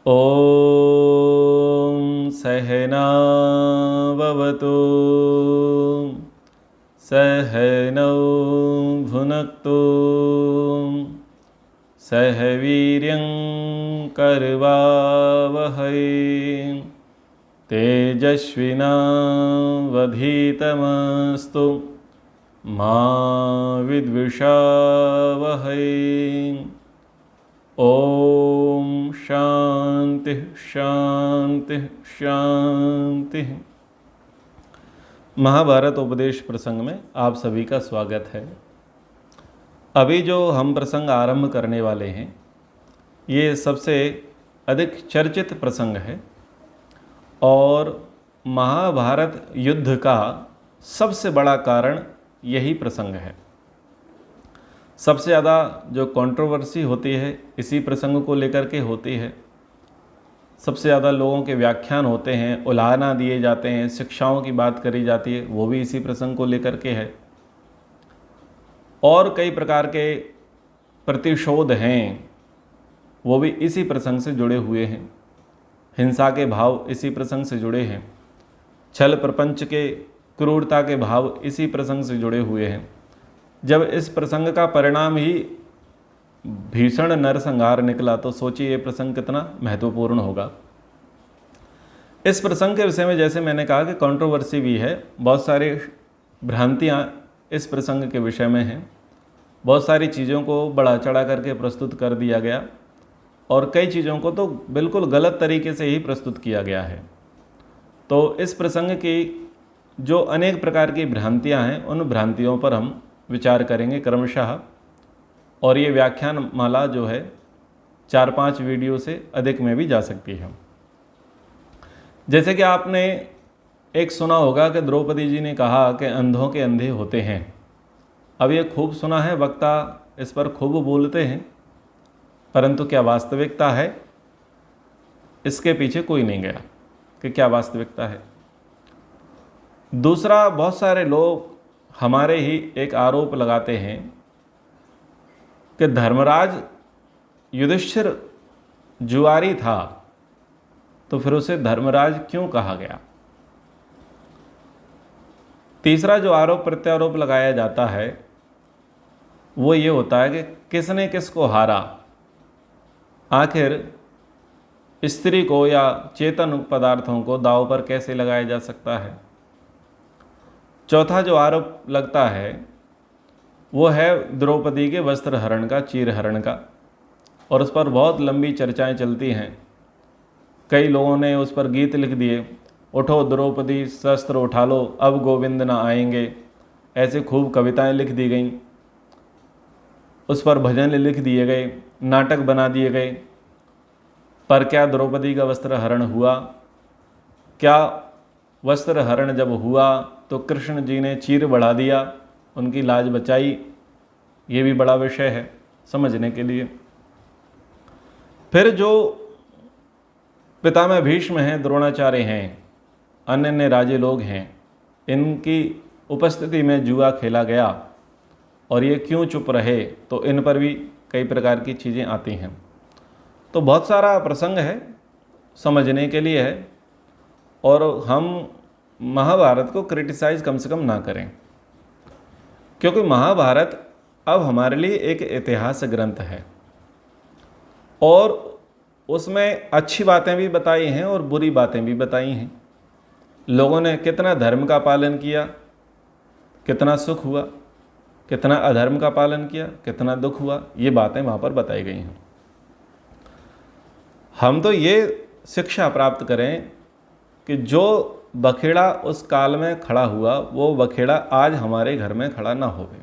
ॐ सहना भवतु सहनौ भुनक्तु सह वीर्यं करवावहै तेजस्विनावधीतमस्तु मा विद्विषावहै। ओम शांति शांति शांति। महाभारत उपदेश प्रसंग में आप सभी का स्वागत है। अभी जो हम प्रसंग आरंभ करने वाले हैं ये सबसे अधिक चर्चित प्रसंग है और महाभारत युद्ध का सबसे बड़ा कारण यही प्रसंग है। सबसे ज़्यादा जो कंट्रोवर्सी होती है इसी प्रसंग को लेकर के होती है। सबसे ज़्यादा लोगों के व्याख्यान होते हैं, उलाहना दिए जाते हैं, शिक्षाओं की बात करी जाती है, वो भी इसी प्रसंग को लेकर के है। और कई प्रकार के प्रतिशोध हैं वो भी इसी प्रसंग से जुड़े हुए हैं। हिंसा के भाव इसी प्रसंग से जुड़े हैं। छल प्रपंच के क्रूरता के भाव इसी प्रसंग से जुड़े हुए हैं। जब इस प्रसंग का परिणाम ही भीषण नरसंहार निकला तो सोचिए ये प्रसंग कितना महत्वपूर्ण होगा। इस प्रसंग के विषय में जैसे मैंने कहा कि कंट्रोवर्सी भी है, बहुत सारी भ्रांतियाँ इस प्रसंग के विषय में हैं। बहुत सारी चीज़ों को बढ़ा चढ़ा करके प्रस्तुत कर दिया गया और कई चीज़ों को तो बिल्कुल गलत तरीके से ही प्रस्तुत किया गया है। तो इस प्रसंग की जो अनेक प्रकार की भ्रांतियाँ हैं उन भ्रांतियों पर हम विचार करेंगे क्रमशः। और ये व्याख्यान माला जो है 4-5 वीडियो से अधिक में भी जा सकती है। जैसे कि आपने एक सुना होगा कि द्रौपदी जी ने कहा कि अंधों के अंधे होते हैं। अब ये खूब सुना है, वक्ता इस पर खूब बोलते हैं, परंतु क्या वास्तविकता है इसके पीछे कोई नहीं गया कि क्या वास्तविकता है। दूसरा, बहुत सारे लोग हमारे ही एक आरोप लगाते हैं कि धर्मराज युधिष्ठिर जुआरी था तो फिर उसे धर्मराज क्यों कहा गया। तीसरा जो आरोप प्रत्यारोप लगाया जाता है वो ये होता है कि किसने किसको हारा। आखिर स्त्री को या चेतन पदार्थों को दांव पर कैसे लगाया जा सकता है। चौथा जो आरोप लगता है वो है द्रौपदी के वस्त्र हरण का, चीर हरण का, और उस पर बहुत लंबी चर्चाएं चलती हैं। कई लोगों ने उस पर गीत लिख दिए, उठो द्रौपदी शस्त्र उठा लो अब गोविंद ना आएंगे, ऐसे खूब कविताएं लिख दी गईं। उस पर भजन लिख दिए गए, नाटक बना दिए गए। पर क्या द्रौपदी का वस्त्र हरण हुआ? क्या वस्त्र हरण जब हुआ तो कृष्ण जी ने चीर बढ़ा दिया, उनकी लाज बचाई? ये भी बड़ा विषय है समझने के लिए। फिर जो पितामह भीष्म हैं, द्रोणाचार्य हैं, अन्य अन्य राजे लोग हैं, इनकी उपस्थिति में जुआ खेला गया और ये क्यों चुप रहे, तो इन पर भी कई प्रकार की चीज़ें आती हैं। तो बहुत सारा प्रसंग है, समझने के लिए है। और हम महाभारत को क्रिटिसाइज कम से कम ना करें, क्योंकि महाभारत अब हमारे लिए एक इतिहास ग्रंथ है और उसमें अच्छी बातें भी बताई हैं और बुरी बातें भी बताई हैं। लोगों ने कितना धर्म का पालन किया, कितना सुख हुआ, कितना अधर्म का पालन किया, कितना दुख हुआ, ये बातें वहाँ पर बताई गई हैं। हम तो ये शिक्षा प्राप्त करें कि जो बखेड़ा उस काल में खड़ा हुआ वो बखेड़ा आज हमारे घर में खड़ा ना होवे,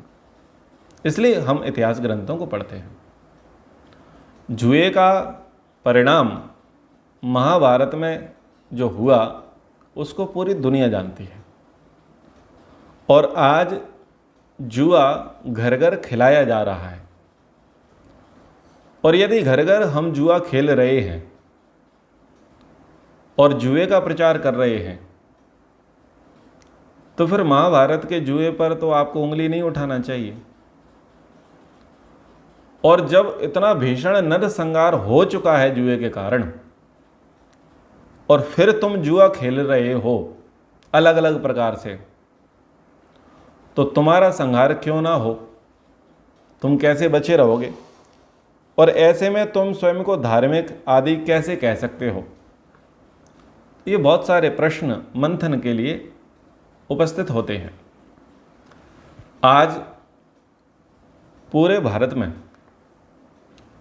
इसलिए हम इतिहास ग्रंथों को पढ़ते हैं। जुए का परिणाम महाभारत में जो हुआ उसको पूरी दुनिया जानती है और आज जुआ घर घर खिलाया जा रहा है। और यदि घर घर हम जुआ खेल रहे हैं और जुए का प्रचार कर रहे हैं तो फिर महाभारत के जुए पर तो आपको उंगली नहीं उठाना चाहिए। और जब इतना भीषण नरसंहार हो चुका है जुए के कारण, और फिर तुम जुआ खेल रहे हो अलग अलग प्रकार से, तो तुम्हारा संहार क्यों ना हो? तुम कैसे बचे रहोगे? और ऐसे में तुम स्वयं को धार्मिक आदि कैसे कह सकते हो? ये बहुत सारे प्रश्न मंथन के लिए उपस्थित होते हैं। आज पूरे भारत में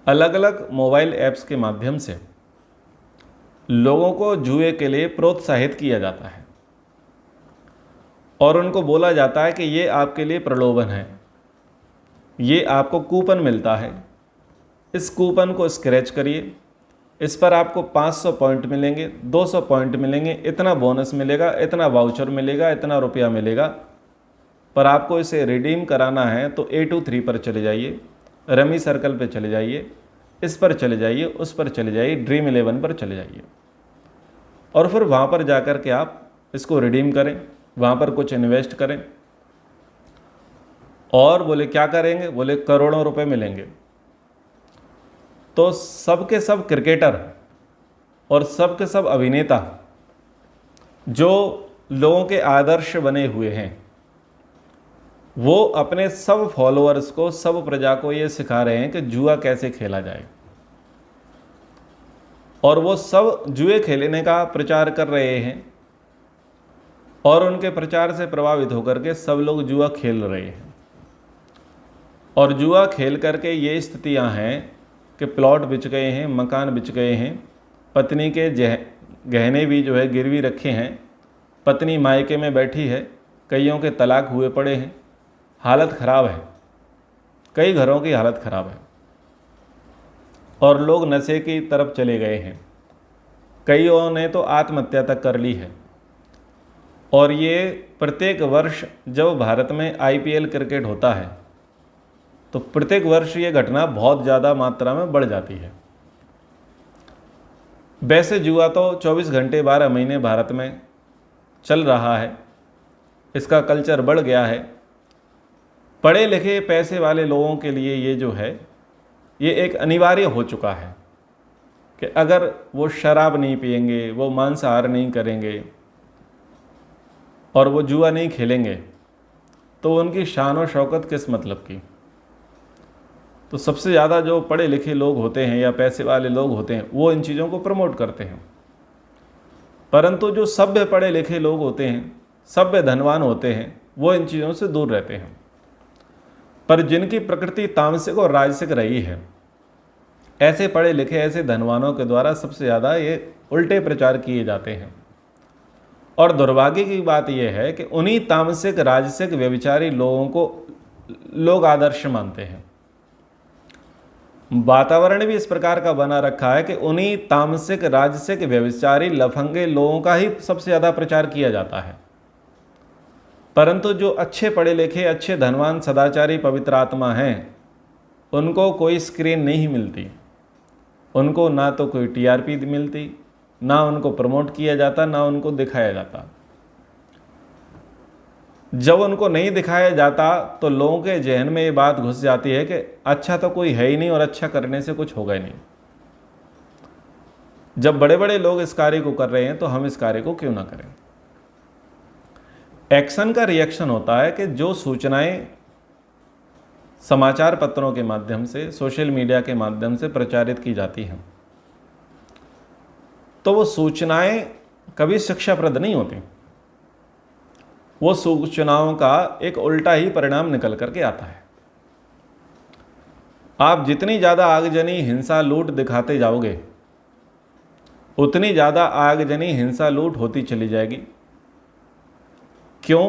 अलग अलग मोबाइल ऐप्स के माध्यम से लोगों को जुए के लिए प्रोत्साहित किया जाता है और उनको बोला जाता है कि ये आपके लिए प्रलोभन है, ये आपको कूपन मिलता है, इस कूपन को स्क्रैच करिए, इस पर आपको 500 पॉइंट मिलेंगे, 200 पॉइंट मिलेंगे, इतना बोनस मिलेगा, इतना वाउचर मिलेगा, इतना रुपया मिलेगा। पर आपको इसे रिडीम कराना है तो A23 पर चले जाइए, रमी सर्कल पर चले जाइए, इस पर चले जाइए, उस पर चले जाइए, ड्रीम 11 पर चले जाइए और फिर वहाँ पर जाकर के आप इसको रिडीम करें, वहाँ पर कुछ इन्वेस्ट करें। और बोले क्या करेंगे? बोले करोड़ों रुपए मिलेंगे। तो सब के सब क्रिकेटर और सब के सब अभिनेता जो लोगों के आदर्श बने हुए हैं, वो अपने सब फॉलोअर्स को, सब प्रजा को ये सिखा रहे हैं कि जुआ कैसे खेला जाए, और वो सब जुए खेलने का प्रचार कर रहे हैं और उनके प्रचार से प्रभावित होकर के सब लोग जुआ खेल रहे हैं। और जुआ खेल करके ये स्थितियां हैं कि प्लॉट बिच गए हैं, मकान बिच गए हैं, पत्नी के गहने भी जो है गिरवी रखे हैं, पत्नी मायके में बैठी है, कईयों के तलाक हुए पड़े हैं, हालत ख़राब है, कई घरों की हालत ख़राब है और लोग नशे की तरफ चले गए हैं। कईयों ने तो आत्महत्या तक कर ली है। और ये प्रत्येक वर्ष जब भारत में IPL क्रिकेट होता है तो प्रत्येक वर्ष ये घटना बहुत ज़्यादा मात्रा में बढ़ जाती है। वैसे जुआ तो 24 घंटे 12 महीने भारत में चल रहा है, इसका कल्चर बढ़ गया है। पढ़े लिखे पैसे वाले लोगों के लिए ये जो है ये एक अनिवार्य हो चुका है कि अगर वो शराब नहीं पिएंगे, वो मांसाहार नहीं करेंगे और वो जुआ नहीं खेलेंगे तो उनकी शान और शौकत किस मतलब की। तो सबसे ज़्यादा जो पढ़े लिखे लोग होते हैं या पैसे वाले लोग होते हैं वो इन चीज़ों को प्रमोट करते हैं, परंतु जो सभ्य पढ़े लिखे लोग होते हैं, सभ्य धनवान होते हैं, वो इन चीज़ों से दूर रहते हैं। पर जिनकी प्रकृति तामसिक और राजसिक रही है, ऐसे पढ़े लिखे, ऐसे धनवानों के द्वारा सबसे ज़्यादा ये उल्टे प्रचार किए जाते हैं। और दुर्भाग्य की बात यह है कि उन्हीं तामसिक राजसिक व्यभिचारी लोगों को लोग आदर्श मानते हैं। वातावरण भी इस प्रकार का बना रखा है कि उन्हीं तामसिक राजसिक व्यभिचारी लफंगे लोगों का ही सबसे ज़्यादा प्रचार किया जाता है। परंतु जो अच्छे पढ़े लिखे, अच्छे धनवान, सदाचारी, पवित्र आत्मा हैं, उनको कोई स्क्रीन नहीं मिलती, उनको ना तो कोई TRP मिलती, ना उनको प्रमोट किया जाता, ना उनको दिखाया जाता। जब उनको नहीं दिखाया जाता तो लोगों के जहन में ये बात घुस जाती है कि अच्छा तो कोई है ही नहीं और अच्छा करने से कुछ होगा ही नहीं। जब बड़े बड़े लोग इस कार्य को कर रहे हैं तो हम इस कार्य को क्यों ना करें। एक्शन का रिएक्शन होता है कि जो सूचनाएं समाचार पत्रों के माध्यम से, सोशल मीडिया के माध्यम से प्रचारित की जाती हैं, तो वो सूचनाएं कभी शिक्षाप्रद नहीं होती। वो सूचनाओं का एक उल्टा ही परिणाम निकल करके आता है। आप जितनी ज़्यादा आगजनी, हिंसा, लूट दिखाते जाओगे, उतनी ज़्यादा आगजनी, हिंसा, लूट होती चली जाएगी। क्यों?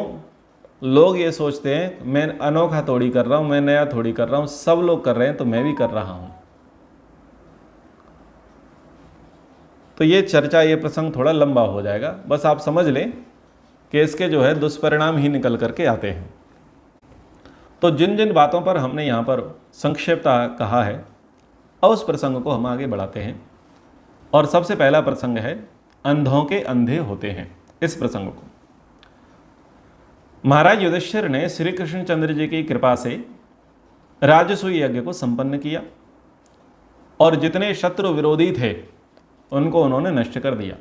लोग ये सोचते हैं मैं अनोखा थोड़ी कर रहा हूँ, मैं नया थोड़ी कर रहा हूँ, सब लोग कर रहे हैं तो मैं भी कर रहा हूँ। तो ये चर्चा, ये प्रसंग थोड़ा लंबा हो जाएगा। बस आप समझ लें कि इसके जो है दुष्परिणाम ही निकल करके आते हैं। तो जिन जिन बातों पर हमने यहाँ पर संक्षेपता कहा है, अब उस प्रसंग को हम आगे बढ़ाते हैं। और सबसे पहला प्रसंग है अंधों के अंधे होते हैं। इस प्रसंग को महाराज युधिष्ठिर ने श्री कृष्णचंद्र जी की कृपा से राजसूय यज्ञ को संपन्न किया और जितने शत्रु विरोधी थे उनको उन्होंने नष्ट कर दिया।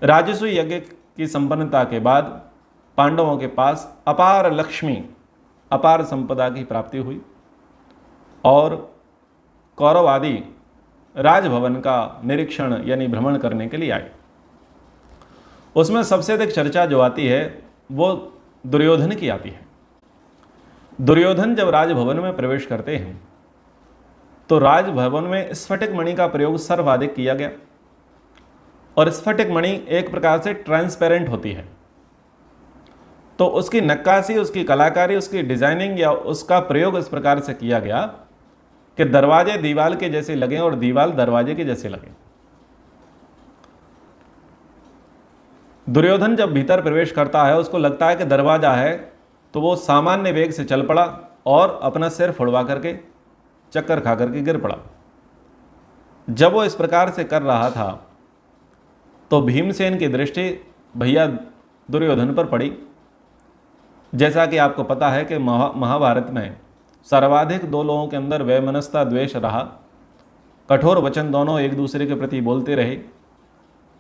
राजसूय यज्ञ की संपन्नता के बाद पांडवों के पास अपार लक्ष्मी, अपार संपदा की प्राप्ति हुई और कौरव आदि राजभवन का निरीक्षण यानी भ्रमण करने के लिए आए। उसमें सबसे अधिक चर्चा जो आती है वो दुर्योधन की आती है। दुर्योधन जब राजभवन में प्रवेश करते हैं तो राजभवन में स्फटिक मणि का प्रयोग सर्वाधिक किया गया और स्फटिक मणि एक प्रकार से ट्रांसपेरेंट होती है, तो उसकी नक्काशी, उसकी कलाकारी, उसकी डिजाइनिंग या उसका प्रयोग इस प्रकार से किया गया कि दरवाजे दीवाल के जैसे लगे और दीवाल दरवाजे के जैसे लगे। दुर्योधन जब भीतर प्रवेश करता है उसको लगता है कि दरवाजा है, तो वो सामान्य वेग से चल पड़ा और अपना सिर फुड़वा करके चक्कर खा करके गिर पड़ा। जब वो इस प्रकार से कर रहा था तो भीमसेन की दृष्टि भैया दुर्योधन पर पड़ी। जैसा कि आपको पता है कि महाभारत में सर्वाधिक दो लोगों के अंदर वैमनस्यता द्वेष रहा, कठोर वचन दोनों एक दूसरे के प्रति बोलते रहे,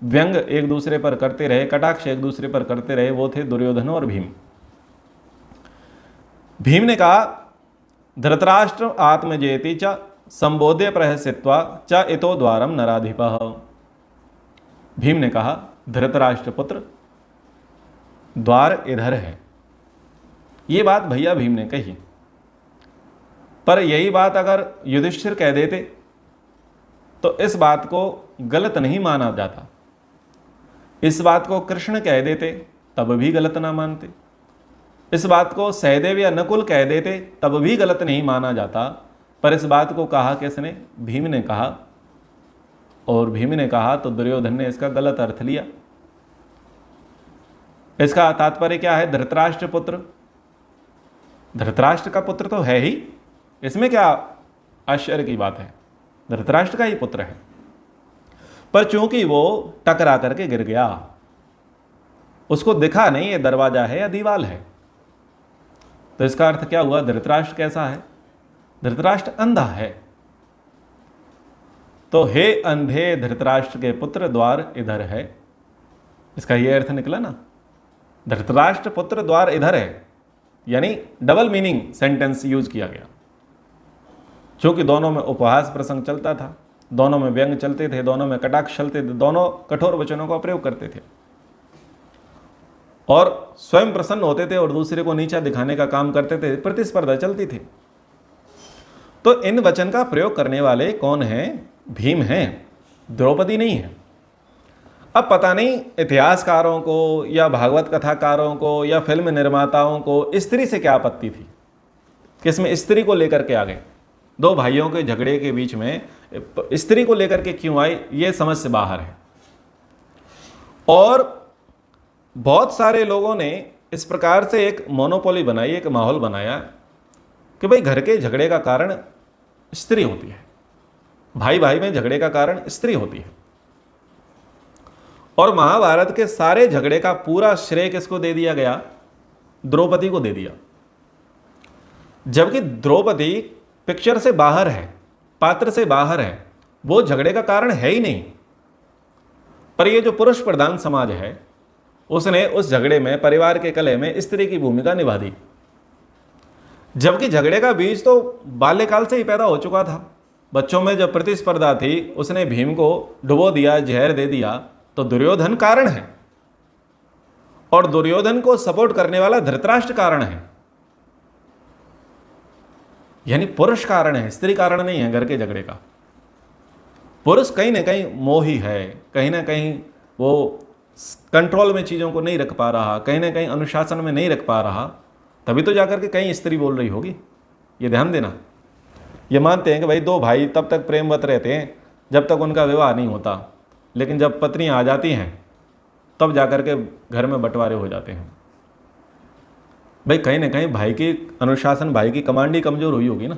व्यंग एक दूसरे पर करते रहे, कटाक्ष एक दूसरे पर करते रहे, वो थे दुर्योधन और भीम। भीम ने कहा धृतराष्ट्र आत्मजेति च संबोध्य प्रहसित्वा च इतो द्वारम नराधिपः। भीम ने कहा धृतराष्ट्र पुत्र, द्वार इधर है। ये बात भैया भीम ने कही, पर यही बात अगर युधिष्ठिर कह देते तो इस बात को गलत नहीं माना जाता। इस बात को कृष्ण कह देते तब भी गलत ना मानते। इस बात को सहदेव या नकुल कह देते तब भी गलत नहीं माना जाता। पर इस बात को कहा किसने? भीम ने कहा, और भीम ने कहा तो दुर्योधन ने इसका गलत अर्थ लिया। इसका तात्पर्य क्या है? धृतराष्ट्र पुत्र, धृतराष्ट्र का पुत्र तो है ही, इसमें क्या आश्चर्य की बात है? धृतराष्ट्र का ही पुत्र है, पर चूंकि वो टकरा करके गिर गया, उसको दिखा नहीं ये दरवाजा है या दीवाल है, तो इसका अर्थ क्या हुआ? धृतराष्ट्र कैसा है? धृतराष्ट्र अंधा है। तो हे अंधे धृतराष्ट्र के पुत्र, द्वार इधर है। इसका ये अर्थ निकला ना, धृतराष्ट्र पुत्र द्वार इधर है, यानी डबल मीनिंग सेंटेंस यूज किया गया। चूंकि दोनों में उपहास प्रसंग चलता था, दोनों में व्यंग चलते थे, दोनों में कटाक्ष चलते थे, दोनों कठोर वचनों का प्रयोग करते थे और स्वयं प्रसन्न होते थे और दूसरे को नीचा दिखाने का काम करते थे, प्रतिस्पर्धा चलती थी। तो इन वचन का प्रयोग करने वाले कौन हैं? भीम हैं, द्रौपदी नहीं है। अब पता नहीं इतिहासकारों को या भागवत कथाकारों को या फिल्म निर्माताओं को स्त्री से क्या आपत्ति थी कि इसमें स्त्री को लेकर के आ गए। दो भाइयों के झगड़े के बीच में स्त्री को लेकर के क्यों आई, ये समझ से बाहर है। और बहुत सारे लोगों ने इस प्रकार से एक मोनोपोली बनाई, एक माहौल बनाया कि भाई घर के झगड़े का कारण स्त्री होती है, भाई भाई में झगड़े का कारण स्त्री होती है। और महाभारत के सारे झगड़े का पूरा श्रेय किसको दे दिया गया? द्रौपदी को दे दिया, जबकि द्रौपदी पिक्चर से बाहर है, पात्र से बाहर है, वो झगड़े का कारण है ही नहीं। पर ये जो पुरुष प्रधान समाज है उसने उस झगड़े में, परिवार के कलह में स्त्री की भूमिका निभा दी, जबकि झगड़े का बीज तो बाल्यकाल से ही पैदा हो चुका था। बच्चों में जब प्रतिस्पर्धा थी उसने भीम को डुबो दिया, जहर दे दिया, तो दुर्योधन कारण है और दुर्योधन को सपोर्ट करने वाला धृतराष्ट्र कारण है। यानी पुरुष कारण है, स्त्री कारण नहीं है घर के झगड़े का। पुरुष कहीं ना कहीं मोही है, कहीं ना कहीं वो कंट्रोल में चीज़ों को नहीं रख पा रहा, कहीं ना कहीं अनुशासन में नहीं रख पा रहा, तभी तो जाकर के कहीं स्त्री बोल रही होगी। ये ध्यान देना। ये मानते हैं कि भाई दो भाई तब तक प्रेमवत रहते हैं जब तक उनका विवाह नहीं होता, लेकिन जब पत्नियां आ जाती हैं तब जाकर के घर में बंटवारे हो जाते हैं। भाई कहीं ना कहीं भाई की अनुशासन, भाई की कमांड ही कमजोर हुई होगी ना।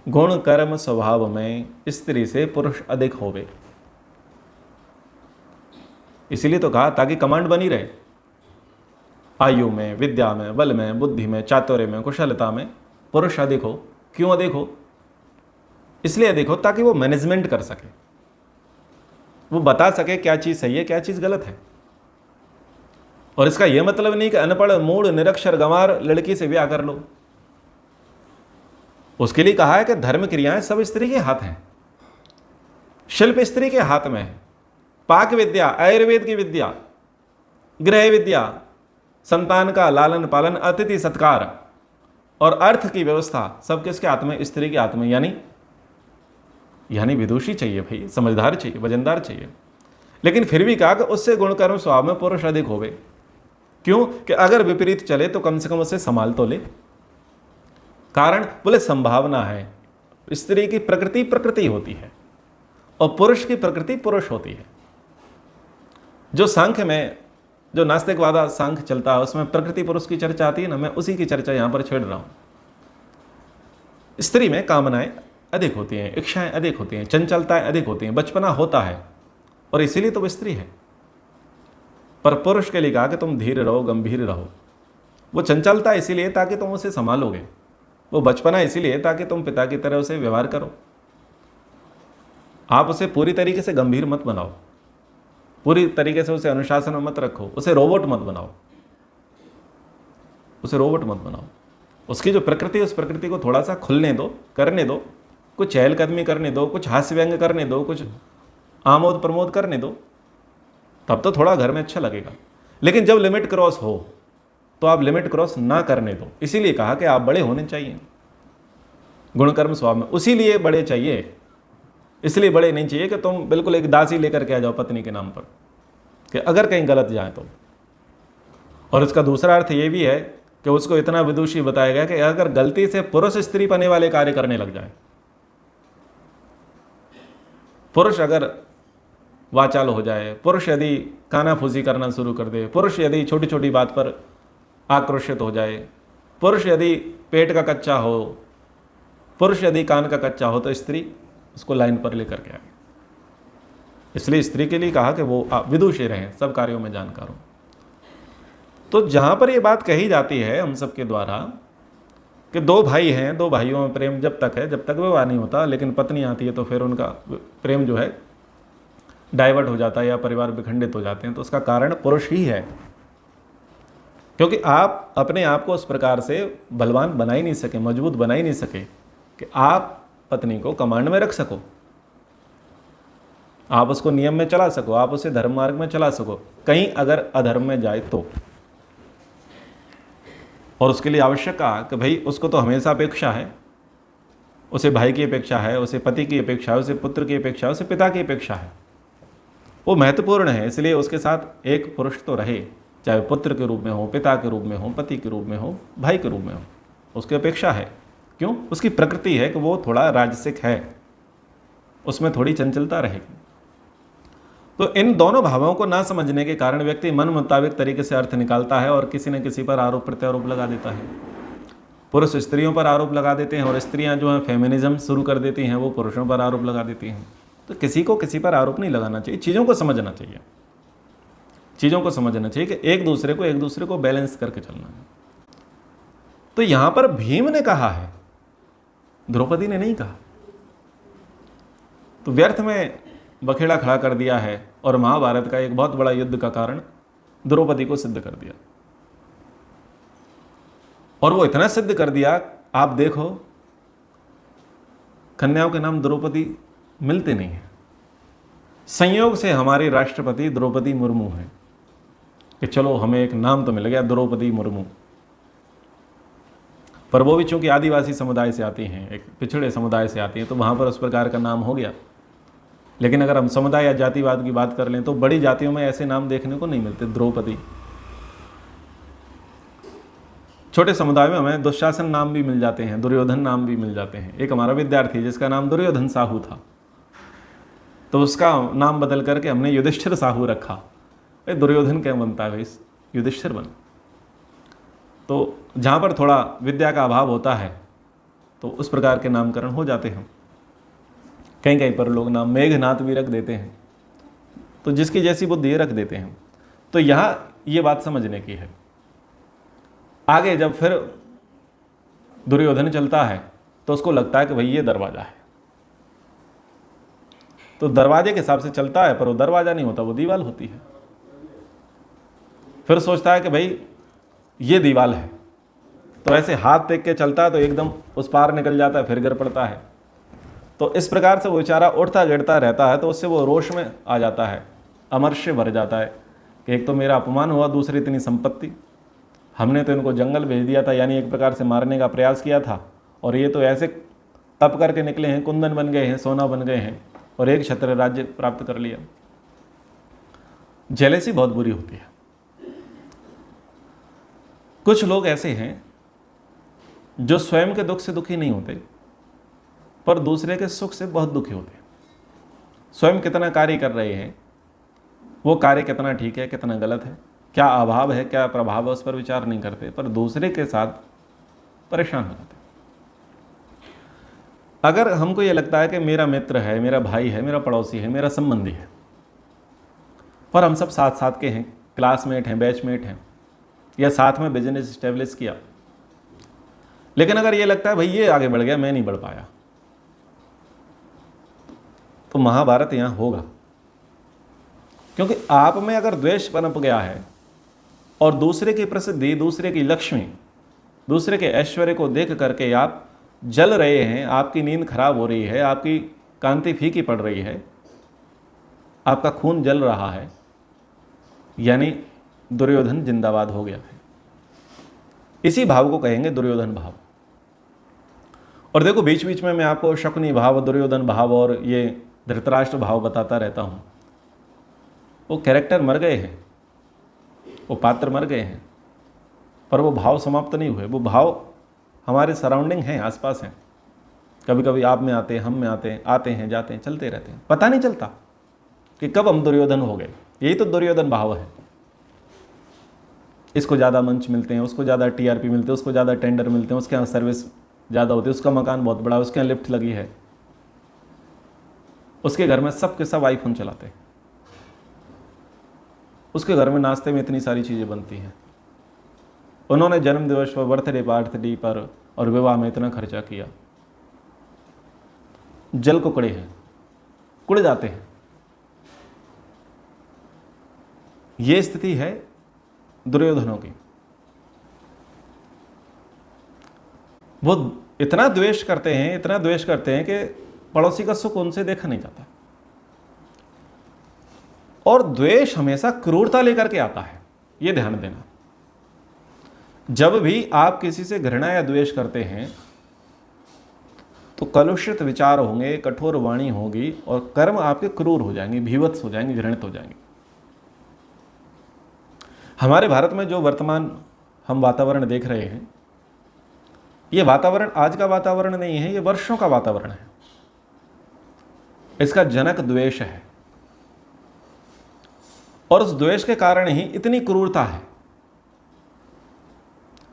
गुण कर्म स्वभाव में स्त्री से पुरुष अधिक होवे, इसीलिए तो कहा ताकि कमांड बनी रहे। आयु में, विद्या में, बल में, बुद्धि में, चातुर्य में, कुशलता में पुरुष अधिक हो। क्यों अधिक हो? इसलिए अधिक हो ताकि वो मैनेजमेंट कर सके। वो बता सके क्या चीज़ सही है क्या चीज़ गलत है। और इसका यह मतलब नहीं कि अनपढ़ मूढ़ निरक्षर गंवार लड़की से ब्याह कर लो। उसके लिए कहा है कि धर्म क्रियाएं सब स्त्री के हाथ हैं, शिल्प स्त्री के हाथ में है, पाक विद्या, आयुर्वेद की विद्या, गृह विद्या, संतान का लालन पालन, अतिथि सत्कार और अर्थ की व्यवस्था सब किसके हाथ में? स्त्री के हाथ में। यानी विदुषी चाहिए भाई, समझदार चाहिए, वजनदार चाहिए। लेकिन फिर भी कहा कि उससे गुण कर्म स्वभाव में पुरुष अधिक होवे। क्यों? कि अगर विपरीत चले तो कम से कम उसे संभाल तो ले। कारण बोले संभावना है। स्त्री की प्रकृति प्रकृति होती है और पुरुष की प्रकृति पुरुष होती है। जो सांख्य में, जो नास्तिकवादा सांख्य चलता है उसमें प्रकृति पुरुष की चर्चा आती है ना, मैं उसी की चर्चा यहां पर छेड़ रहा हूं। स्त्री में कामनाएं अधिक होती हैं, इच्छाएं अधिक होती हैं, चंचलताएं अधिक होती हैं, बचपना होता है और इसीलिए तो वो स्त्री है। पर पुरुष के लिए कहा कि तुम धीर रहो, गंभीर रहो। वो चंचलता इसीलिए ताकि तुम उसे संभालोगे, वो बचपना इसीलिए ताकि तुम पिता की तरह उसे व्यवहार करो। आप उसे पूरी तरीके से गंभीर मत बनाओ, पूरी तरीके से उसे अनुशासन में मत रखो, उसे रोबोट मत बनाओ, उसे रोबोट मत बनाओ। उसकी जो प्रकृति है उस प्रकृति को थोड़ा सा खुलने दो, करने दो, कुछ चहलकदमी करने दो, कुछ हास्य व्यंग करने दो, कुछ आमोद प्रमोद करने दो, तब तो थोड़ा घर में अच्छा लगेगा। लेकिन जब लिमिट क्रॉस हो तो आप लिमिट क्रॉस ना करने दो। इसीलिए कहा कि आप बड़े होने चाहिए गुणकर्म स्वभाव में, उसी लिए बड़े चाहिए। इसलिए बड़े नहीं चाहिए कि तुम बिल्कुल एक दासी लेकर के आ जाओ पत्नी के नाम पर, कि अगर कहीं गलत जाए तो। और इसका दूसरा अर्थ ये भी है कि उसको इतना विदुषी बताया गया कि अगर गलती से पुरुष स्त्री पने वाले कार्य करने लग जाए, पुरुष अगर वाचाल हो जाए, पुरुष यदि कानाफूसी करना शुरू कर दे, पुरुष यदि छोटी छोटी बात पर आक्रोशित हो जाए, पुरुष यदि पेट का कच्चा हो, पुरुष यदि कान का कच्चा हो, तो स्त्री उसको लाइन पर लेकर के आए। इसलिए स्त्री के लिए कहा कि वो विदुषी रहें, सब कार्यों में जानकार हो। तो जहां पर ये बात कही जाती है हम सबके द्वारा कि दो भाई हैं, दो भाइयों में प्रेम जब तक है, जब तक विवाह नहीं होता, लेकिन पत्नी आती है तो फिर उनका प्रेम जो है डाइवर्ट हो जाता है या परिवार विखंडित हो जाते हैं, तो उसका कारण पुरुष ही है। क्योंकि आप अपने आप को उस प्रकार से बलवान बना ही नहीं सके, मजबूत बना ही नहीं सके कि आप पत्नी को कमांड में रख सको, आप उसको नियम में चला सको, आप उसे धर्म मार्ग में चला सको। कहीं अगर अधर्म में जाए तो, और उसके लिए आवश्यक कहा कि भाई उसको तो हमेशा अपेक्षा है, उसे भाई की अपेक्षा है, उसे पति की अपेक्षा है, उसे पुत्र की अपेक्षा है, उसे पिता की अपेक्षा है। वो महत्वपूर्ण है, इसलिए उसके साथ एक पुरुष तो रहे, चाहे पुत्र के रूप में हो, पिता के रूप में हो, पति के रूप में हो, भाई के रूप में हो, उसकी अपेक्षा है। क्यों? उसकी प्रकृति है कि वो थोड़ा राजसिक है, उसमें थोड़ी चंचलता रहेगी। तो इन दोनों भावों को ना समझने के कारण व्यक्ति मन मुताबिक तरीके से अर्थ निकालता है और किसी न किसी पर आरोप प्रत्यारोप लगा देता है। पुरुष स्त्रियों पर आरोप लगा देते हैं और स्त्रियां जो है फेमिनिज्म शुरू कर देती हैं, वो पुरुषों पर आरोप लगा देती हैं। तो किसी को किसी पर आरोप नहीं लगाना चाहिए, चीज़ों को समझना चाहिए, चीज़ों को समझना चाहिए कि एक दूसरे को बैलेंस करके चलना है। तो यहां पर भीम ने कहा है, द्रौपदी ने नहीं कहा। तो व्यर्थ में बखेड़ा खड़ा कर दिया है और महाभारत का एक बहुत बड़ा युद्ध का कारण द्रौपदी को सिद्ध कर दिया। और वो इतना सिद्ध कर दिया, आप देखो कन्याओं के नाम द्रौपदी मिलते नहीं हैं। संयोग से हमारे राष्ट्रपति द्रौपदी मुर्मू हैं कि चलो हमें एक नाम तो मिल गया, द्रौपदी मुर्मू। पर वो भी चूंकि आदिवासी समुदाय से आती हैं, एक पिछड़े समुदाय से आती हैं, तो वहाँ पर उस प्रकार का नाम हो गया। लेकिन अगर हम समुदाय या जातिवाद की बात कर लें तो बड़ी जातियों में ऐसे नाम देखने को नहीं मिलते, द्रौपदी। छोटे समुदाय में हमें दुशासन नाम भी मिल जाते हैं, दुर्योधन नाम भी मिल जाते हैं। एक हमारा विद्यार्थी जिसका नाम दुर्योधन साहू था, तो उसका नाम बदल करके हमने युधिष्ठिर साहू रखा। भाई दुर्योधन क्या बनता है, भाई युधिष्ठिर बन। तो जहाँ पर थोड़ा विद्या का अभाव होता है तो उस प्रकार के नामकरण हो जाते हैं। कहीं कहीं पर लोग नाम मेघनाथ भी रख देते हैं, तो जिसकी जैसी बुद्धि रख देते हैं। तो यहाँ ये बात समझने की है। आगे जब फिर दुर्योधन चलता है तो उसको लगता है कि भाई ये दरवाजा है, तो दरवाजे के हिसाब से चलता है, पर वो दरवाज़ा नहीं होता, वो दीवार होती है। फिर सोचता है कि भाई ये दीवार है, तो ऐसे हाथ देख के चलता है तो एकदम उस पार निकल जाता है, फिर गिर पड़ता है। तो इस प्रकार से वो बेचारा उठता गिरता रहता है, तो उससे वो रोष में आ जाता है, अमर्ष्य भर जाता है कि एक तो मेरा अपमान हुआ, दूसरी इतनी संपत्ति, हमने तो इनको जंगल भेज दिया था, यानी एक प्रकार से मारने का प्रयास किया था, और ये तो ऐसे तप करके निकले हैं, कुंदन बन गए हैं, सोना बन गए हैं, और एक क्षत्रिय राज्य प्राप्त कर लिया। जेलेसी बहुत बुरी होती है। कुछ लोग ऐसे हैं जो स्वयं के दुख से दुखी नहीं होते, पर दूसरे के सुख से बहुत दुखी होते हैं। स्वयं कितना कार्य कर रहे हैं, वो कार्य कितना ठीक है, कितना गलत है, क्या अभाव है, क्या प्रभाव है, उस पर विचार नहीं करते, पर दूसरे के साथ परेशान हो जाते हैं। अगर हमको ये लगता है कि मेरा मित्र है, मेरा भाई है, मेरा पड़ोसी है, मेरा संबंधी है, पर हम सब साथ साथ के हैं, क्लासमेट हैं, बैचमेट हैं, या साथ में बिजनेस स्टेब्लिश किया, लेकिन अगर ये लगता है भाई ये आगे बढ़ गया, मैं नहीं बढ़ पाया, तो महाभारत यहाँ होगा। क्योंकि आप में अगर द्वेष पनप गया है और दूसरे की प्रसिद्धि, दूसरे की लक्ष्मी, दूसरे के ऐश्वर्य को देख करके आप जल रहे हैं, आपकी नींद खराब हो रही है, आपकी कांति फीकी पड़ रही है, आपका खून जल रहा है, यानी दुर्योधन जिंदाबाद हो गया है। इसी भाव को कहेंगे दुर्योधन भाव। और देखो बीच बीच में मैं आपको शकुनी भाव, दुर्योधन भाव और ये धृतराष्ट्र भाव बताता रहता हूँ। वो कैरेक्टर मर गए हैं, वो पात्र मर गए हैं, पर वो भाव समाप्त नहीं हुए। वो भाव हमारे सराउंडिंग हैं, आसपास हैं। कभी कभी आप में आते हैं, हम में आते हैं जाते हैं, चलते रहते हैं, पता नहीं चलता कि कब हम दुर्योधन हो गए। यही तो दुर्योधन भाव है। इसको ज़्यादा मंच मिलते हैं, उसको ज़्यादा टीआरपी मिलते हैं, उसको ज़्यादा टेंडर मिलते हैं, उसके यहाँ सर्विस ज़्यादा होती है, उसका मकान बहुत बड़ा है, उसके यहाँ लिफ्ट लगी है, उसके घर में सब के सब आईफोन चलाते हैं, उसके घर में नाश्ते में इतनी सारी चीज़ें बनती हैं, उन्होंने जन्मदिवस पर, बर्थडे पार्टी पर और विवाह में इतना खर्चा किया। जल कुकड़े हैं, कुड़ जाते हैं। ये स्थिति है दुर्योधनों की। वो इतना द्वेष करते हैं, इतना द्वेष करते हैं कि पड़ोसी का सुख उनसे देखा नहीं जाता। और द्वेष हमेशा क्रूरता लेकर के आता है, ये ध्यान देना। जब भी आप किसी से घृणा या द्वेष करते हैं तो कलुषित विचार होंगे, कठोर वाणी होगी और कर्म आपके क्रूर हो जाएंगे, भीभत्स हो जाएंगे, घृणित हो जाएंगे। हमारे भारत में जो वर्तमान हम वातावरण देख रहे हैं, ये वातावरण आज का वातावरण नहीं है, ये वर्षों का वातावरण है। इसका जनक द्वेष है, और उस द्वेष के कारण ही इतनी क्रूरता है,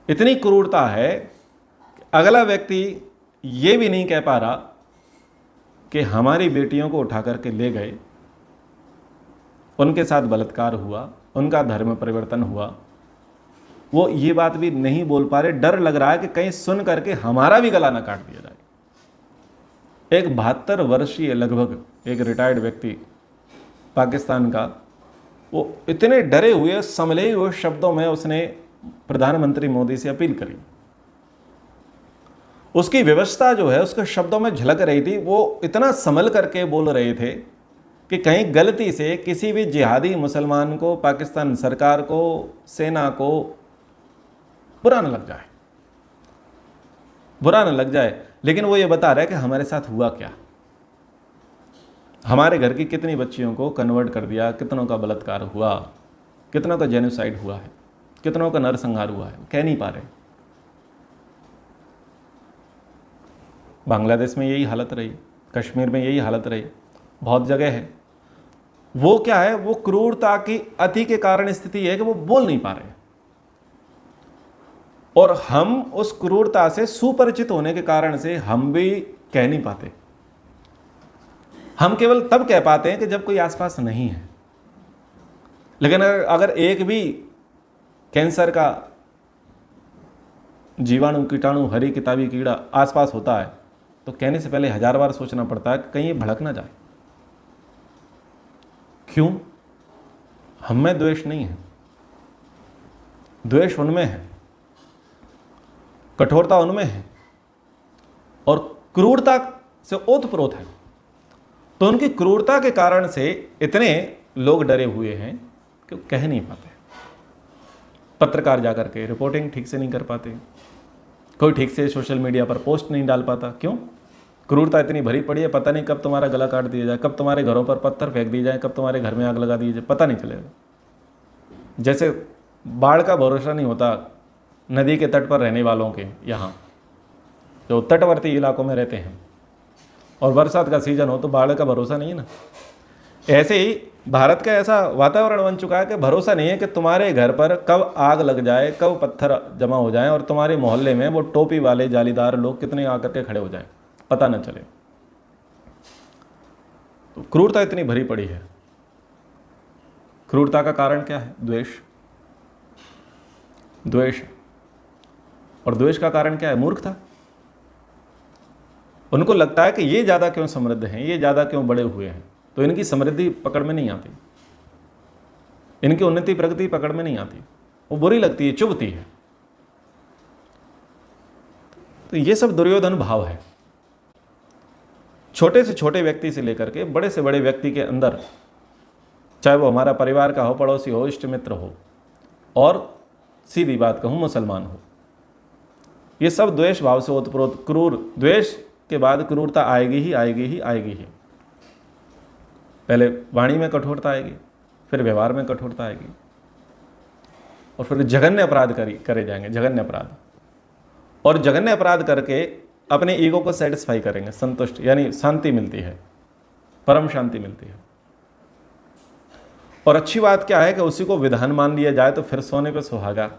इतनी क्रूरता है कि अगला व्यक्ति ये भी नहीं कह पा रहा कि हमारी बेटियों को उठा करके ले गए, उनके साथ बलात्कार हुआ, उनका धर्म परिवर्तन हुआ। वो ये बात भी नहीं बोल पा रहे, डर लग रहा है कि कहीं सुन करके हमारा भी गला ना काट दिया जाए। एक 72 वर्षीय लगभग एक रिटायर्ड व्यक्ति पाकिस्तान का, वो इतने डरे हुए, संभले हुए शब्दों में उसने प्रधानमंत्री मोदी से अपील करी। उसकी व्यवस्था जो है उसके शब्दों में झलक रही थी। वो इतना संभल करके बोल रहे थे कि कहीं गलती से किसी भी जिहादी मुसलमान को, पाकिस्तान सरकार को, सेना को बुरा न लग जाए, बुरा न लग जाए। लेकिन वो ये बता रहा है कि हमारे साथ हुआ क्या, हमारे घर की कितनी बच्चियों को कन्वर्ट कर दिया, कितनों का बलात्कार हुआ, कितनों का जेनोसाइड हुआ है, कितनों का नरसंहार हुआ है, कह नहीं पा रहे। बांग्लादेश में यही हालत रही, कश्मीर में यही हालत रही, बहुत जगह है। वो क्या है, वो क्रूरता की अति के कारण स्थिति है कि वो बोल नहीं पा रहे, और हम उस क्रूरता से सुपरिचित होने के कारण से हम भी कह नहीं पाते। हम केवल तब कह पाते हैं कि जब कोई आसपास नहीं है। लेकिन अगर एक भी कैंसर का जीवाणु, कीटाणु, हरी किताबी कीड़ा आसपास होता है तो कहने से पहले 1000 बार सोचना पड़ता है कि कहीं ये भड़क ना जाए। क्यों? हम में द्वेष नहीं है, द्वेष उनमें है, कठोरता उनमें है और क्रूरता से ओतप्रोत है। तो उनकी क्रूरता के कारण से इतने लोग डरे हुए हैं कि वो कह नहीं पाते, पत्रकार जाकर के रिपोर्टिंग ठीक से नहीं कर पाते, कोई ठीक से सोशल मीडिया पर पोस्ट नहीं डाल पाता। क्यों? क्रूरता इतनी भरी पड़ी है, पता नहीं कब तुम्हारा गला काट दिया जाए, कब तुम्हारे घरों पर पत्थर फेंक दिए जाए, कब तुम्हारे घर में आग लगा दी जाए, पता नहीं चलेगा। जैसे बाढ़ का भरोसा नहीं होता नदी के तट पर रहने वालों के, यहाँ जो तटवर्ती इलाकों में रहते हैं, और बरसात का सीजन हो तो बाढ़ का भरोसा नहीं है ना। ऐसे ही भारत का ऐसा वातावरण बन चुका है कि भरोसा नहीं है कि तुम्हारे घर पर कब आग लग जाए, कब पत्थर जमा हो जाए और तुम्हारे मोहल्ले में वो टोपी वाले जालीदार लोग कितने आकर के खड़े हो जाएं, पता न चले। तो क्रूरता इतनी भरी पड़ी है। क्रूरता का कारण क्या है? द्वेष। द्वेष। और द्वेष का कारण क्या है? मूर्खता। उनको लगता है कि ये ज़्यादा क्यों समृद्ध हैं, ये ज़्यादा क्यों बड़े हुए हैं, तो इनकी समृद्धि पकड़ में नहीं आती, इनकी उन्नति प्रगति पकड़ में नहीं आती, वो बुरी लगती है, चुभती है। तो ये सब दुर्योधन भाव है। छोटे से छोटे व्यक्ति से लेकर के बड़े से बड़े व्यक्ति के अंदर, चाहे वो हमारा परिवार का हो, पड़ोसी हो, इष्ट मित्र हो, और सीधी बात कहूँ मुसलमान हो, ये सब द्वेष भाव से ओतप्रोत क्रूर। द्वेष के बाद क्रूरता आएगी ही आएगी ही आएगी ही। पहले वाणी में कठोरता आएगी, फिर व्यवहार में कठोरता आएगी, और फिर जघन्य अपराध करे जाएंगे, जघन्य अपराध। और जघन्य अपराध करके अपने ईगो को सेटिस्फाई करेंगे, संतुष्ट, यानी शांति मिलती है, परम शांति मिलती है। और अच्छी बात क्या है कि उसी को विधान मान लिया जाए तो फिर सोने पे सुहागा,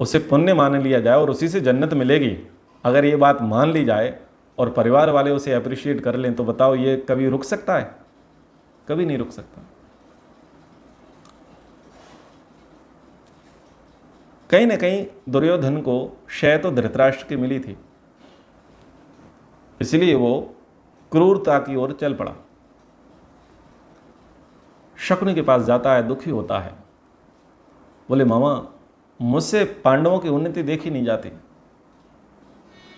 उसे पुण्य मान लिया जाए और उसी से जन्नत मिलेगी। अगर ये बात मान ली जाए और परिवार वाले उसे अप्रिशिएट कर लें, तो बताओ ये कभी रुक सकता है? कभी नहीं रुक सकता। कहीं ना कहीं दुर्योधन को शय तो धृतराष्ट्र की मिली थी, इसलिए वो क्रूरता की ओर चल पड़ा। शकुनि के पास जाता है, दुखी होता है, बोले मामा मुझसे पांडवों की उन्नति देखी नहीं जाती।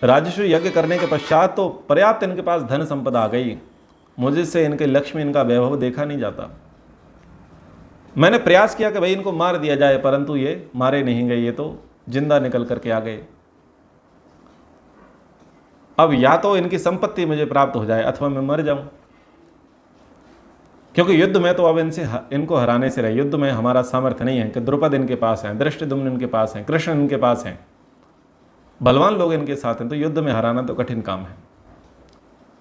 राजस्व यज्ञ करने के पश्चात तो पर्याप्त इनके पास धन संपदा आ गई, मुझसे इनके लक्ष्मी, इनका वैभव देखा नहीं जाता। मैंने प्रयास किया कि भाई इनको मार दिया जाए, परंतु ये मारे नहीं गए, ये तो जिंदा निकल करके आ गए। अब या तो इनकी संपत्ति मुझे प्राप्त हो जाए अथवा मैं मर जाऊं, क्योंकि युद्ध में तो अब इनको हराने से रहे। युद्ध में हमारा सामर्थ्य नहीं है कि द्रुपद इनके पास हैं, धृष्टद्युम्न इनके पास हैं, कृष्ण इनके पास हैं, बलवान लोग इनके साथ हैं, तो युद्ध में हराना तो कठिन काम है।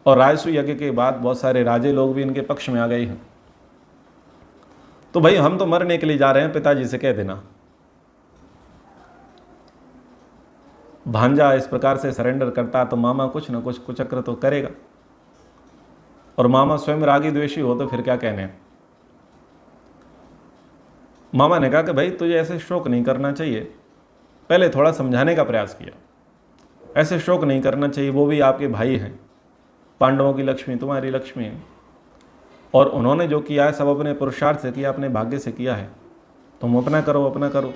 और राजस्व यज्ञ के बाद बहुत सारे राजे लोग भी इनके पक्ष में आ गए हैं। तो भाई हम तो मरने के लिए जा रहे हैं, पिताजी से कह देना। भांजा इस प्रकार से सरेंडर करता तो मामा कुछ न कुछ कुचक्र तो करेगा, और मामा स्वयं रागी द्वेषी हो तो फिर क्या कहने। मामा ने कहा कि भाई तुझे ऐसे शोक नहीं करना चाहिए। पहले थोड़ा समझाने का प्रयास किया, ऐसे शोक नहीं करना चाहिए, वो भी आपके भाई हैं, पांडवों की लक्ष्मी तुम्हारी लक्ष्मी है, और उन्होंने जो किया है सब अपने पुरुषार्थ से किया, अपने भाग्य से किया है, तुम अपना करो, अपना करो।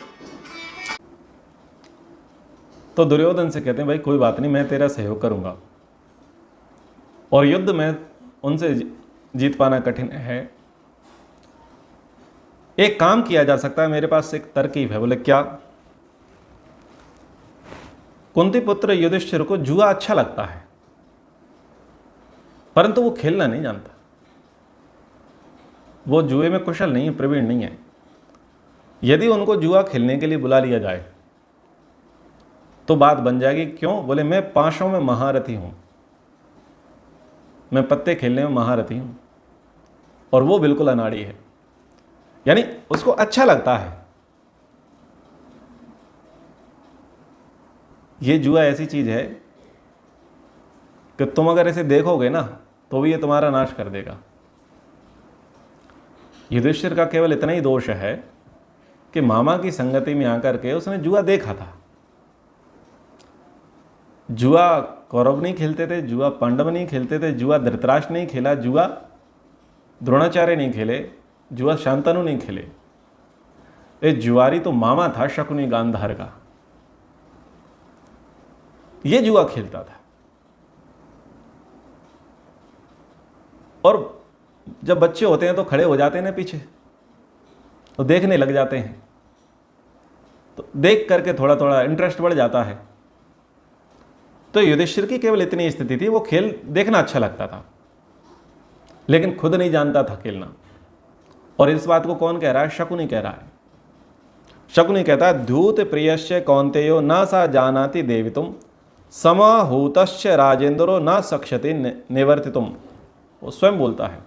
तो दुर्योधन से कहते हैं भाई कोई बात नहीं, मैं तेरा सहयोग करूंगा, और युद्ध में उनसे जीत पाना कठिन है। एक काम किया जा सकता है, मेरे पास एक तरकीब है। बोले क्या? कुंती पुत्र युधिष्ठिर को जुआ अच्छा लगता है, परंतु वो खेलना नहीं जानता, वो जुए में कुशल नहीं है, प्रवीण नहीं है। यदि उनको जुआ खेलने के लिए बुला लिया जाए तो बात बन जाएगी। क्यों? बोले मैं पाशों में महारथी हूं, मैं पत्ते खेलने में महारथी हूं, और वो बिल्कुल अनाड़ी है, यानी उसको अच्छा लगता है। ये जुआ ऐसी चीज है कि तुम अगर इसे देखोगे ना तो भी ये तुम्हारा नाश कर देगा। युधिष्ठिर का केवल इतना ही दोष है कि मामा की संगति में आकर के उसने जुआ देखा था। जुआ कौरव नहीं खेलते थे, जुआ पांडव नहीं खेलते थे, जुआ धृतराष्ट्र नहीं खेला, जुआ द्रोणाचार्य नहीं खेले, जुआ शांतनु नहीं खेले, ये जुआरी तो मामा था शकुनी गांधार का, ये जुआ खेलता था। और जब बच्चे होते हैं तो खड़े हो जाते हैं ना पीछे, तो देखने लग जाते हैं, तो देख करके थोड़ा थोड़ा इंटरेस्ट बढ़ जाता है। तो युधिष्ठिर की केवल इतनी स्थिति थी, वो खेल देखना अच्छा लगता था लेकिन खुद नहीं जानता था खेलना। और इस बात को कौन कह रहा है? शकुनी कह रहा है। शकुनी कहता है द्यूत प्रियश्च कौन्तेयो न सा जानाति देवितुम समाहूतश्च राजेंद्रो न सक्षति निवर्तितुम। वो स्वयं बोलता है,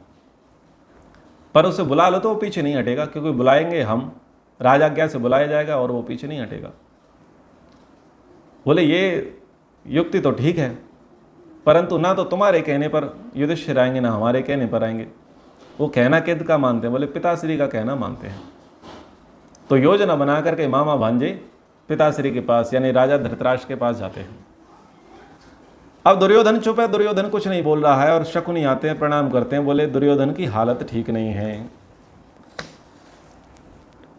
पर उसे बुला लो तो वो पीछे नहीं हटेगा, क्योंकि बुलाएंगे हम, राजाज्ञा से बुलाया जाएगा और वो पीछे नहीं हटेगा। बोले ये युक्ति तो ठीक है, परंतु ना तो तुम्हारे कहने पर युधिष्ठिर आएंगे ना हमारे कहने पर आएंगे। वो कहना किद का मानते हैं? बोले पिताश्री का कहना मानते हैं। तो योजना बना करके मामा भांजे पिताश्री के पास यानी राजा धृतराष्ट्र के पास जाते हैं। अब दुर्योधन चुप है, दुर्योधन कुछ नहीं बोल रहा है, और शकुनी आते हैं, प्रणाम करते हैं, बोले दुर्योधन की हालत ठीक नहीं है,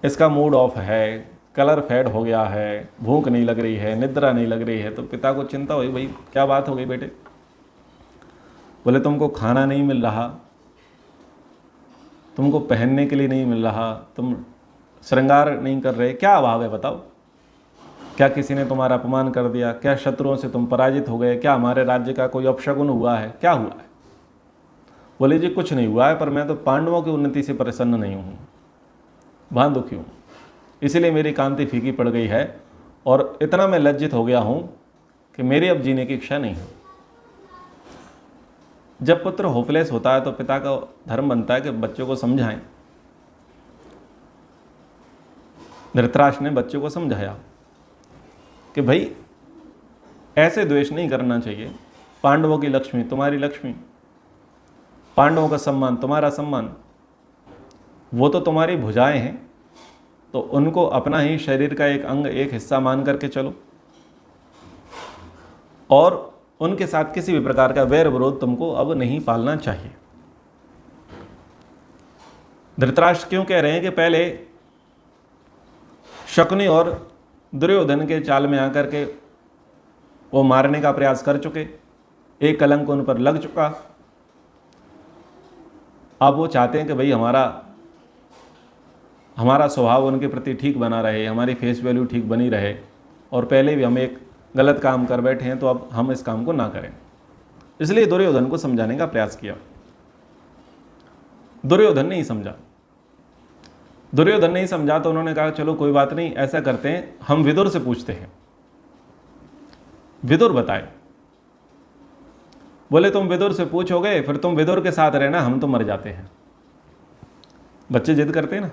इसका मूड ऑफ है, कलर फेड हो गया है, भूख नहीं लग रही है, निद्रा नहीं लग रही है। तो पिता को चिंता हुई, भाई क्या बात हो गई बेटे? बोले तुमको खाना नहीं मिल रहा, तुमको पहनने के लिए नहीं मिल रहा, तुम श्रृंगार नहीं कर रहे, क्या अभाव है बताओ? क्या किसी ने तुम्हारा अपमान कर दिया? क्या शत्रुओं से तुम पराजित हो गए? क्या हमारे राज्य का कोई अपशगुन हुआ है? क्या हुआ है? बोले जी कुछ नहीं हुआ है, पर मैं तो पांडवों की उन्नति से प्रसन्न नहीं हूँ, बहुत दुखी हूँ, इसीलिए मेरी कांति फीकी पड़ गई है और इतना मैं लज्जित हो गया हूँ कि मेरी अब जीने की इच्छा नहीं है। जब पुत्र होपलेस होता है तो पिता का धर्म बनता है कि बच्चों को समझाएं। धृतराष्ट्र ने बच्चों को समझाया कि भाई ऐसे द्वेष नहीं करना चाहिए, पांडवों की लक्ष्मी तुम्हारी लक्ष्मी, पांडवों का सम्मान तुम्हारा सम्मान, वो तो तुम्हारी भुजाएं हैं, तो उनको अपना ही शरीर का एक अंग, एक हिस्सा मान करके चलो, और उनके साथ किसी भी प्रकार का वैर विरोध तुमको अब नहीं पालना चाहिए। धृतराष्ट्र क्यों कह रहे हैं कि पहले शकुनी और दुर्योधन के चाल में आकर के वो मारने का प्रयास कर चुके, एक कलंक उन पर लग चुका, अब वो चाहते हैं कि भाई हमारा स्वभाव उनके प्रति ठीक बना रहे, हमारी फेस वैल्यू ठीक बनी रहे, और पहले भी हम एक गलत काम कर बैठे हैं तो अब हम इस काम को ना करें। इसलिए दुर्योधन को समझाने का प्रयास किया। दुर्योधन नहीं समझा। दुर्योधन नहीं समझा तो उन्होंने कहा चलो कोई बात नहीं, ऐसा करते हैं, हम विदुर से पूछते हैं, विदुर बताए। बोले तुम विदुर से पूछोगे फिर तुम विदुर के साथ रहना, हम तो मर जाते हैं। बच्चे जिद करते हैं ना,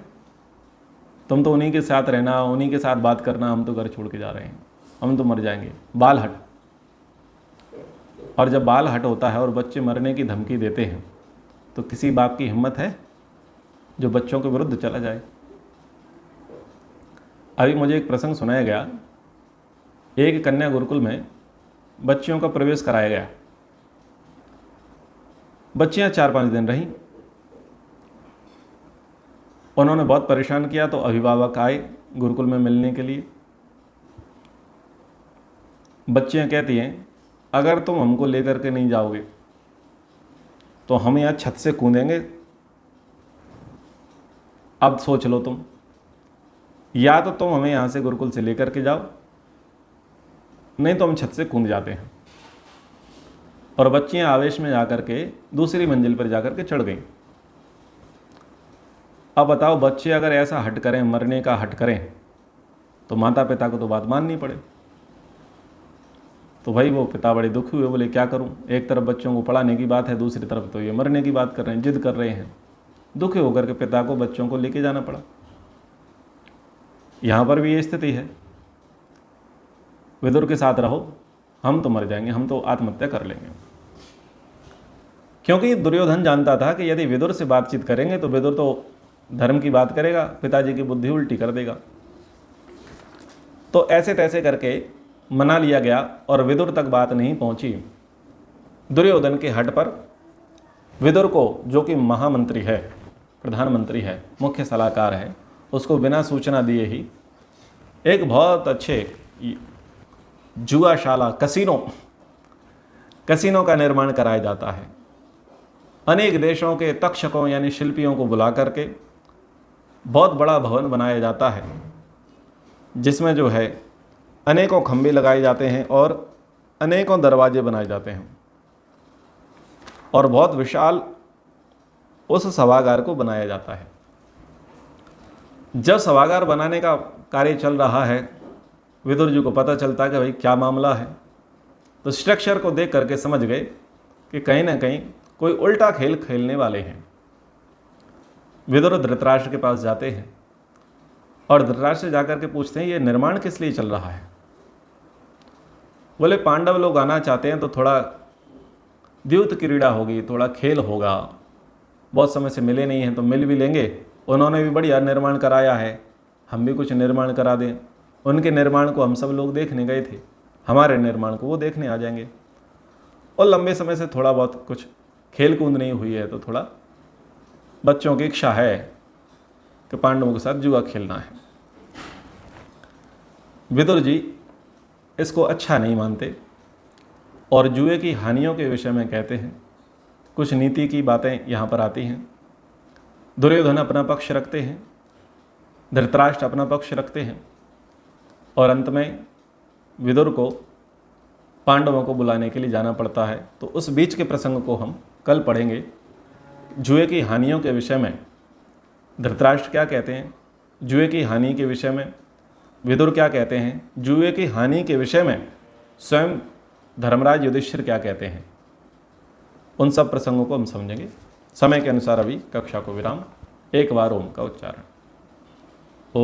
तुम तो उन्हीं के साथ रहना, उन्हीं के साथ बात करना, हम तो घर छोड़ के जा रहे हैं, हम तो मर जाएंगे, बाल हट। और जब बाल हट होता है और बच्चे मरने की धमकी देते हैं तो किसी बाप की हिम्मत है जो बच्चों के विरुद्ध चला जाए? अभी मुझे एक प्रसंग सुनाया गया, एक कन्या गुरुकुल में बच्चियों का प्रवेश कराया गया। बच्चियां 4-5 दिन रहीं, उन्होंने बहुत परेशान किया, तो अभिभावक आए गुरुकुल में मिलने के लिए। बच्चियां कहती हैं अगर तुम हमको लेकर के नहीं जाओगे तो हम यहाँ छत से कूदेंगे। अब सोच लो तुम, या तो तुम हमें यहाँ से गुरुकुल से लेकर के जाओ, नहीं तो हम छत से कूद जाते हैं। और बच्चियां आवेश में जाकर के दूसरी मंजिल पर जाकर के चढ़ गईं। अब बताओ, बच्चे अगर ऐसा हट करें, मरने का हट करें, तो माता पिता को तो बात माननी पड़े। तो भाई वो पिता बड़े दुखी हुए, बोले क्या करूं, एक तरफ बच्चों को पढ़ाने की बात है, दूसरी तरफ तो ये मरने की बात कर रहे हैं, जिद कर रहे हैं। दुखी होकर के पिता को बच्चों को लेके जाना पड़ा। यहाँ पर भी ये स्थिति है, विदुर के साथ रहो, हम तो मर जाएंगे, हम तो आत्महत्या कर लेंगे। क्योंकि दुर्योधन जानता था कि यदि विदुर से बातचीत करेंगे तो विदुर तो धर्म की बात करेगा, पिताजी की बुद्धि उल्टी कर देगा। तो ऐसे तैसे करके मना लिया गया और विदुर तक बात नहीं पहुंची। दुर्योधन के हट पर विदुर को, जो कि महामंत्री है, प्रधानमंत्री है, मुख्य सलाहकार है, उसको बिना सूचना दिए ही एक बहुत अच्छे जुआशाला कसीनो का निर्माण कराया जाता है। अनेक देशों के तक्षकों यानी शिल्पियों को बुला करके बहुत बड़ा भवन बनाया जाता है, जिसमें जो है अनेकों खंभे लगाए जाते हैं और अनेकों दरवाजे बनाए जाते हैं और बहुत विशाल उस सभागार को बनाया जाता है। जब सभागार बनाने का कार्य चल रहा है, विदुर जी को पता चलता है कि भाई क्या मामला है, तो स्ट्रक्चर को देख करके समझ गए कि कहीं ना कहीं कोई उल्टा खेल खेलने वाले हैं। विदुर धृतराष्ट्र के पास जाते हैं और धृतराष्ट्र से जाकर के पूछते हैं ये निर्माण किस लिए चल रहा है। बोले पांडव लोग आना चाहते हैं तो थोड़ा द्यूत क्रीड़ा होगी, थोड़ा खेल होगा, बहुत समय से मिले नहीं हैं तो मिल भी लेंगे। उन्होंने भी बढ़िया निर्माण कराया है, हम भी कुछ निर्माण करा दें। उनके निर्माण को हम सब लोग देखने गए थे, हमारे निर्माण को वो देखने आ जाएंगे। और लंबे समय से थोड़ा बहुत कुछ खेल कूद नहीं हुई है तो थोड़ा बच्चों की इच्छा है कि पांडवों के साथ जुआ खेलना है। विदुर जी इसको अच्छा नहीं मानते और जुए की हानियों के विषय में कहते हैं। कुछ नीति की बातें यहाँ पर आती हैं। दुर्योधन अपना पक्ष रखते हैं, धृतराष्ट्र अपना पक्ष रखते हैं और अंत में विदुर को पांडवों को बुलाने के लिए जाना पड़ता है। तो उस बीच के प्रसंग को हम कल पढ़ेंगे। जुए की हानियों के विषय में धृतराष्ट्र क्या कहते हैं, जुए की हानि के विषय में विदुर क्या कहते हैं, जुए की हानि के विषय में स्वयं धर्मराज युधिष्ठिर क्या कहते हैं, उन सब प्रसंगों को हम समझेंगे। समय के अनुसार अभी कक्षा को विराम। एक बार ओम का उच्चारण। ओ